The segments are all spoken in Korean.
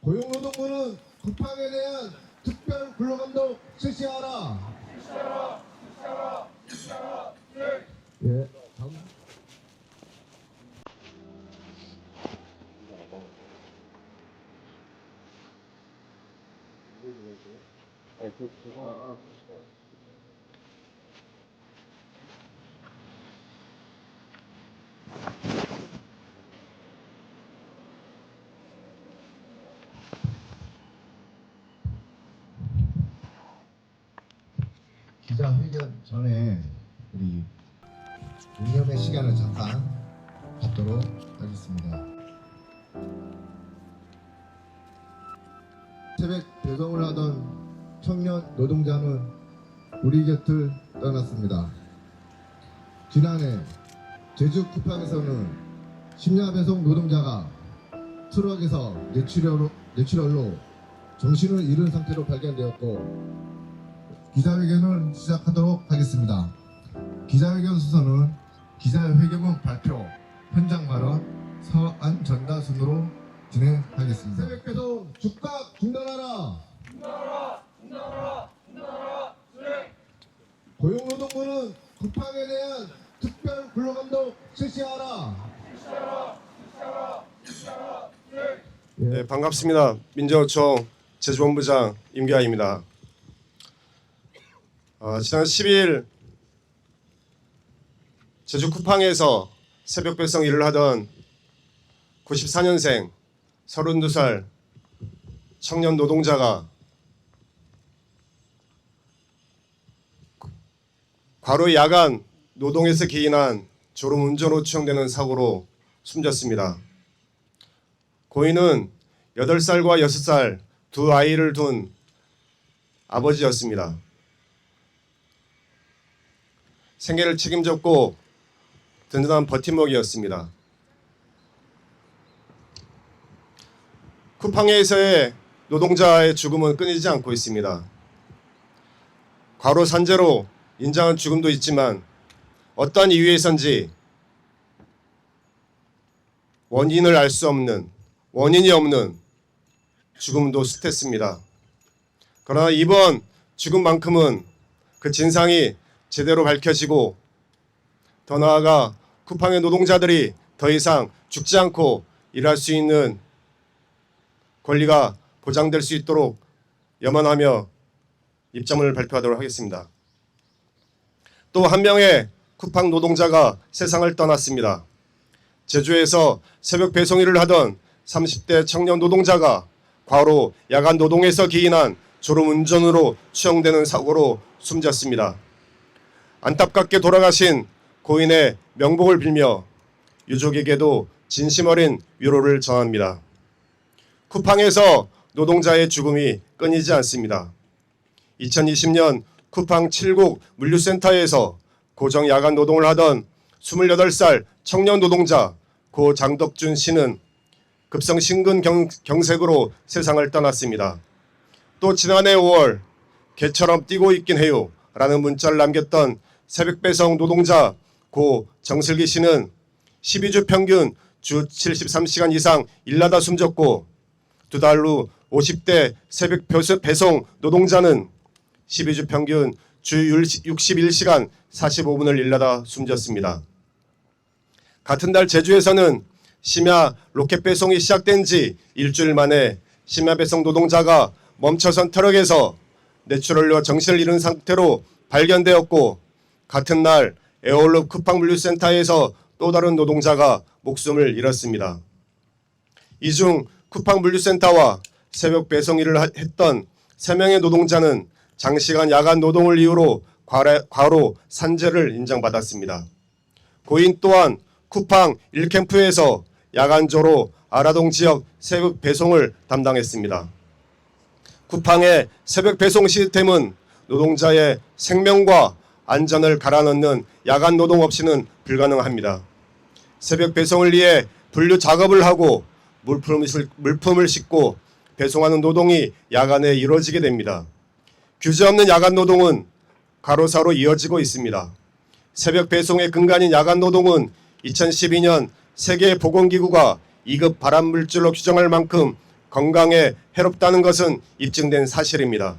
고용노동부는 쿠팡에 대한 특별 근로감독 실시하라. 예. 다음. 기자회견 전에 우리 운영의 시간을 잠깐 갖도록 하겠습니다. 새벽 배송을 하던 청년 노동자는 우리 곁을 떠났습니다. 지난해 제주 쿠팡에서는 심야 배송 노동자가 트럭에서 뇌출혈로 정신을 잃은 상태로 발견되었고, 기자회견을 시작하도록 하겠습니다. 기자회견 순서는 기자회견문 발표, 현장 발언, 서안 전달 순으로 진행하겠습니다. 새벽 배송 즉각 중단하라. 고용노동부는 쿠팡에 대한 특별 근로감독 실시하라. 네, 반갑습니다. 민정노총 제주본부장 임기아입니다. 지난 10일 제주 쿠팡에서 새벽 배송 일을 하던 94년생 32살 청년 노동자가 과로 야간 노동에서 기인한 졸음운전으로 추정되는 사고로 숨졌습니다. 고인은 8살과 6살 두 아이를 둔 아버지였습니다. 생계를 책임졌고 든든한 버팀목이었습니다. 쿠팡에서의 노동자의 죽음은 끊이지 않고 있습니다. 과로 산재로 인정한 죽음도 있지만 어떤 이유에선지 원인을 알 수 없는, 원인이 없는 죽음도 숱했습니다. 그러나 이번 죽음만큼은 그 진상이 제대로 밝혀지고, 더 나아가 쿠팡의 노동자들이 더 이상 죽지 않고 일할 수 있는 권리가 보장될 수 있도록 염원하며 입장을 발표하도록 하겠습니다. 또 한 명의 쿠팡 노동자가 세상을 떠났습니다. 제주에서 새벽 배송 일을 하던 30대 청년 노동자가 과로 야간 노동에서 기인한 졸음운전으로 추정되는 사고로 숨졌습니다. 안타깝게 돌아가신 고인의 명복을 빌며 유족에게도 진심 어린 위로를 전합니다. 쿠팡에서 노동자의 죽음이 끊이지 않습니다. 2020년 쿠팡 7곡 물류센터에서 고정 야간 노동을 하던 28살 청년 노동자 고 장덕준 씨는 급성 심근경색으로 세상을 떠났습니다. 또 지난해 5월 개처럼 뛰고 있긴 해요 라는 문자를 남겼던 새벽 배송 노동자 고 정슬기 씨는 12주 평균 주 73시간 이상 일하다 숨졌고, 두 달 후 50대 새벽 배송 노동자는 12주 평균 주 61시간 45분을 일하다 숨졌습니다. 같은 달 제주에서는 심야 로켓 배송이 시작된 지 일주일 만에 심야 배송 노동자가 멈춰선 트럭에서 뇌출혈로 정신을 잃은 상태로 발견되었고, 같은 날 에어홀로 쿠팡 물류센터에서 또 다른 노동자가 목숨을 잃었습니다. 이 중 쿠팡 물류센터와 새벽 배송 일을 했던 3명의 노동자는 장시간 야간 노동을 이유로 과로 산재를 인정받았습니다. 고인 또한 쿠팡 1캠프에서 야간조로 아라동 지역 새벽 배송을 담당했습니다. 쿠팡의 새벽 배송 시스템은 노동자의 생명과 안전을 갈아넣는 야간 노동 없이는 불가능합니다. 새벽 배송을 위해 분류 작업을 하고 물품을 싣고 배송하는 노동이 야간에 이루어지게 됩니다. 규제 없는 야간 노동은 가로사로 이어지고 있습니다. 새벽 배송의 근간인 야간 노동은 2012년 세계보건기구가 2급 발암물질로 규정할 만큼 건강에 해롭다는 것은 입증된 사실입니다.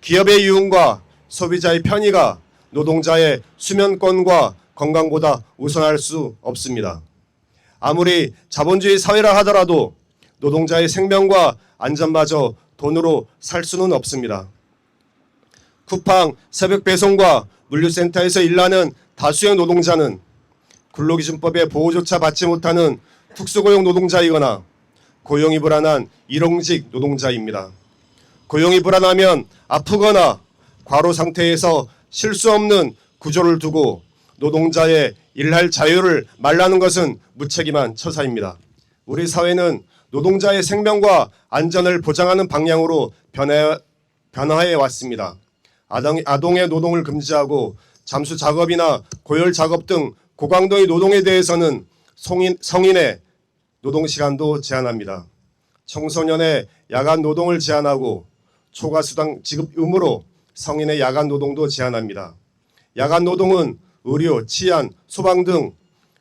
기업의 이윤과 소비자의 편의가 노동자의 수면권과 건강보다 우선할 수 없습니다. 아무리 자본주의 사회라 하더라도 노동자의 생명과 안전마저 돈으로 살 수는 없습니다. 쿠팡 새벽 배송과 물류센터에서 일하는 다수의 노동자는 근로기준법의 보호조차 받지 못하는 특수고용 노동자이거나 고용이 불안한 일용직 노동자입니다. 고용이 불안하면 아프거나 과로 상태에서 쉴 수 없는 구조를 두고 노동자의 일할 자유를 말라는 것은 무책임한 처사입니다. 우리 사회는 노동자의 생명과 안전을 보장하는 방향으로 변화해 왔습니다. 아동의 노동을 금지하고 잠수 작업이나 고열 작업 등 고강도의 노동에 대해서는 성인의 노동 시간도 제한합니다. 청소년의 야간 노동을 제한하고 초과 수당 지급 의무로 성인의 야간 노동도 제한합니다. 야간 노동은 의료, 치안, 소방 등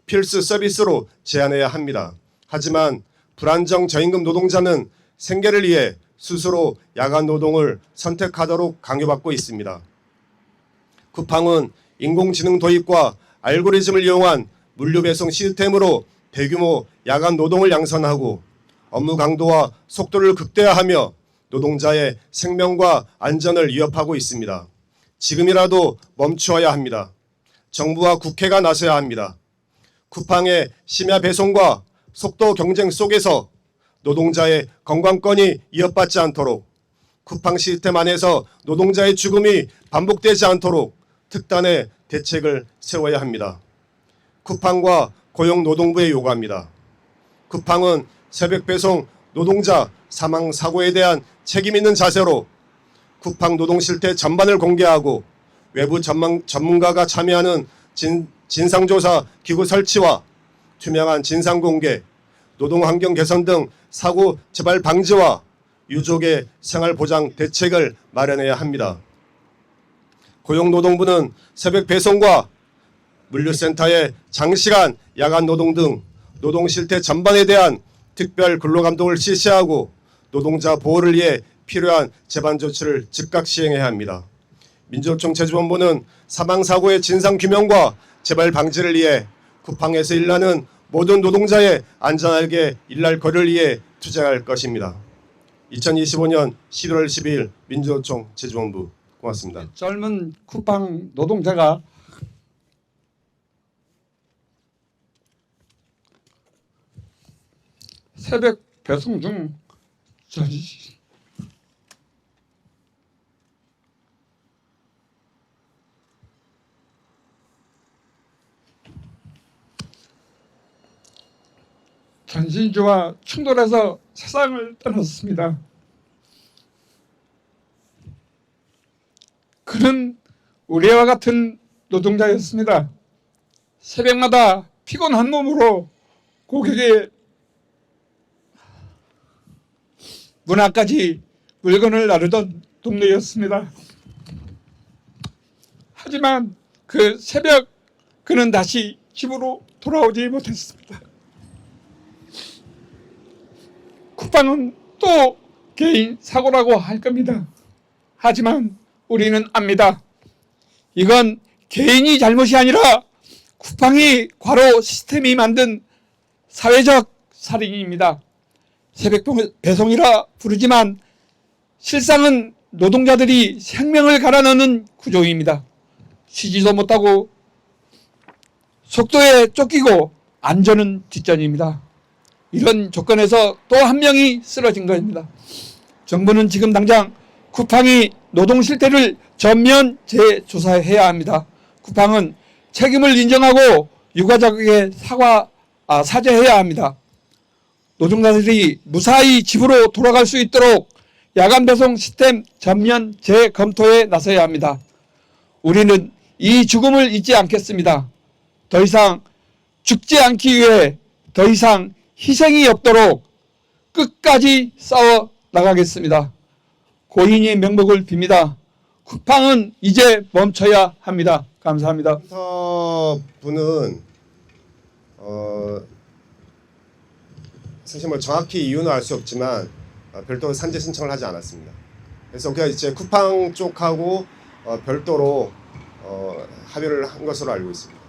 필수 서비스로 제한해야 합니다. 하지만 불안정 저임금 노동자는 생계를 위해 스스로 야간 노동을 선택하도록 강요받고 있습니다. 쿠팡은 인공지능 도입과 알고리즘을 이용한 물류 배송 시스템으로 대규모 야간 노동을 양산하고 업무 강도와 속도를 극대화하며 노동자의 생명과 안전을 위협하고 있습니다. 지금이라도 멈추어야 합니다. 정부와 국회가 나서야 합니다. 쿠팡의 심야 배송과 속도 경쟁 속에서 노동자의 건강권이 위협받지 않도록 쿠팡 시스템 안에서 노동자의 죽음이 반복되지 않도록 특단의 대책을 세워야 합니다. 쿠팡과 고용노동부에 요구합니다. 쿠팡은 새벽 배송 노동자 사망 사고에 대한 책임 있는 자세로 쿠팡 노동 실태 전반을 공개하고 외부 전문가가 참여하는 진상조사 기구 설치와 투명한 진상 공개, 노동 환경 개선 등 사고 재발 방지와 유족의 생활 보장 대책을 마련해야 합니다. 고용노동부는 새벽 배송과 물류센터의 장시간 야간 노동 등 노동 실태 전반에 대한 특별 근로감독을 실시하고 노동자 보호를 위해 필요한 재반 조치를 즉각 시행해야 합니다. 민주노총 제주본부는 사망사고의 진상규명과 재발 방지를 위해 쿠팡에서 일하는 모든 노동자의 안전하게 일할 거리를 위해 투쟁할 것입니다. 2025년 11월 12일 민주노총 제주본부 고맙습니다. 젊은 쿠팡 노동자가 새벽 배송 중 전신주와 충돌해서 세상을 떠났습니다. 그는 우리와 같은 노동자였습니다. 새벽마다 피곤한 몸으로 고객의 문 앞까지 물건을 나르던 동료였습니다. 하지만 그 새벽 그는 다시 집으로 돌아오지 못했습니다. 쿠팡은 또 개인 사고라고 할 겁니다. 하지만 우리는 압니다. 이건 개인이 잘못이 아니라 쿠팡이 과로 시스템이 만든 사회적 살인입니다. 새벽 배송이라 부르지만 실상은 노동자들이 생명을 갈아넣는 구조입니다. 쉬지도 못하고 속도에 쫓기고 안전은 뒷전입니다. 이런 조건에서 또 한 명이 쓰러진 겁니다. 정부는 지금 당장 쿠팡이 노동 실태를 전면 재조사해야 합니다. 쿠팡은 책임을 인정하고 유가족에게 사죄해야 합니다. 노동자들이 무사히 집으로 돌아갈 수 있도록 야간 배송 시스템 전면 재검토에 나서야 합니다. 우리는 이 죽음을 잊지 않겠습니다. 더 이상 죽지 않기 위해 더 이상 희생이 없도록 끝까지 싸워 나가겠습니다. 고인의 명복을 빕니다. 쿠팡은 이제 멈춰야 합니다. 감사합니다. 센터 분은 사실 뭐 정확히 이유는 알 수 없지만 별도로 산재 신청을 하지 않았습니다. 그래서 그냥 이제 쿠팡 쪽하고 별도로 합의를 한 것으로 알고 있습니다.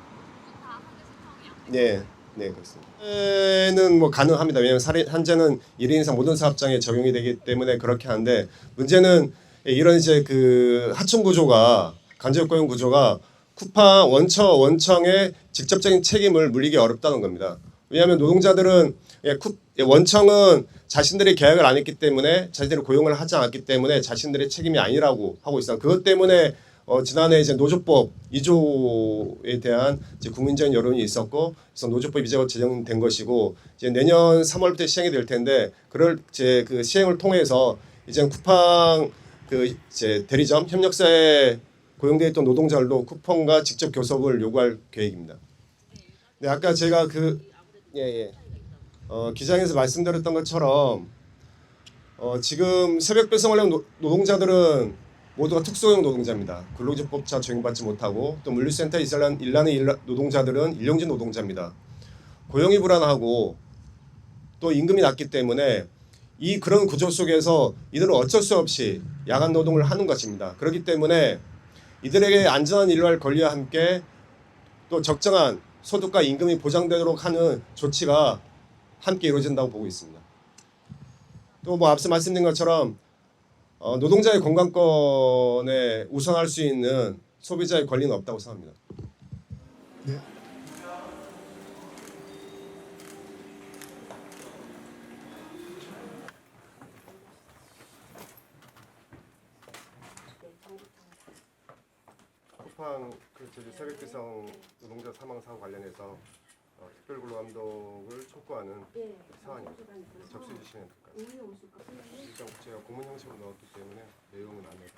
네, 네 그렇습니다. 산재는 뭐 가능합니다. 왜냐하면 산재는 1인 이상 모든 사업장에 적용이 되기 때문에 그렇게 하는데 문제는 이런 이제 그 하청 구조가 간접 고용 구조가 쿠팡 원청의 직접적인 책임을 물리기 어렵다는 겁니다. 왜냐하면 노동자들은 원청은 자신들이 계약을 안 했기 때문에 자신들이 고용을 하지 않았기 때문에 자신들의 책임이 아니라고 하고 있어요. 그것 때문에 지난해 이제 노조법 2조에 대한 이제 국민적인 여론이 있었고, 그래서 노조법 이제가 제정된 것이고 이제 내년 3월부터 시행이 될 텐데 그럴 이제 그 시행을 통해서 이제 쿠팡 그 이제 대리점 협력사에 고용되어 있던 노동자들도 쿠팡과 직접 교섭을 요구할 계획입니다. 네, 아까 제가 기장에서 말씀드렸던 것처럼 지금 새벽 배송을 하는 노동자들은 모두가 특수고용 노동자입니다. 근로기준법차 적용받지 못하고 또 물류센터에 일하는 노동자들은 일용직 노동자입니다. 고용이 불안하고 또 임금이 낮기 때문에 그런 구조 속에서 이들은 어쩔 수 없이 야간 노동을 하는 것입니다. 그렇기 때문에 이들에게 안전한 일할 권리와 함께 또 적정한 소득과 임금이 보장되도록 하는 조치가 함께 이루어진다고 보고 있습니다. 또 뭐 앞서 말씀드린 것처럼 노동자의 건강권에 우선할 수 있는 소비자의 권리는 없다고 생각합니다. 네. 쿠팡 그 제주 새벽배송 노동자 사망 사고 관련해서 특별근로감독을 촉구하는 사안입니다. 접수해 주시면 될 것 같습니다. 일단 제가 공문 형식으로 넣었기 때문에 내용은 안 해서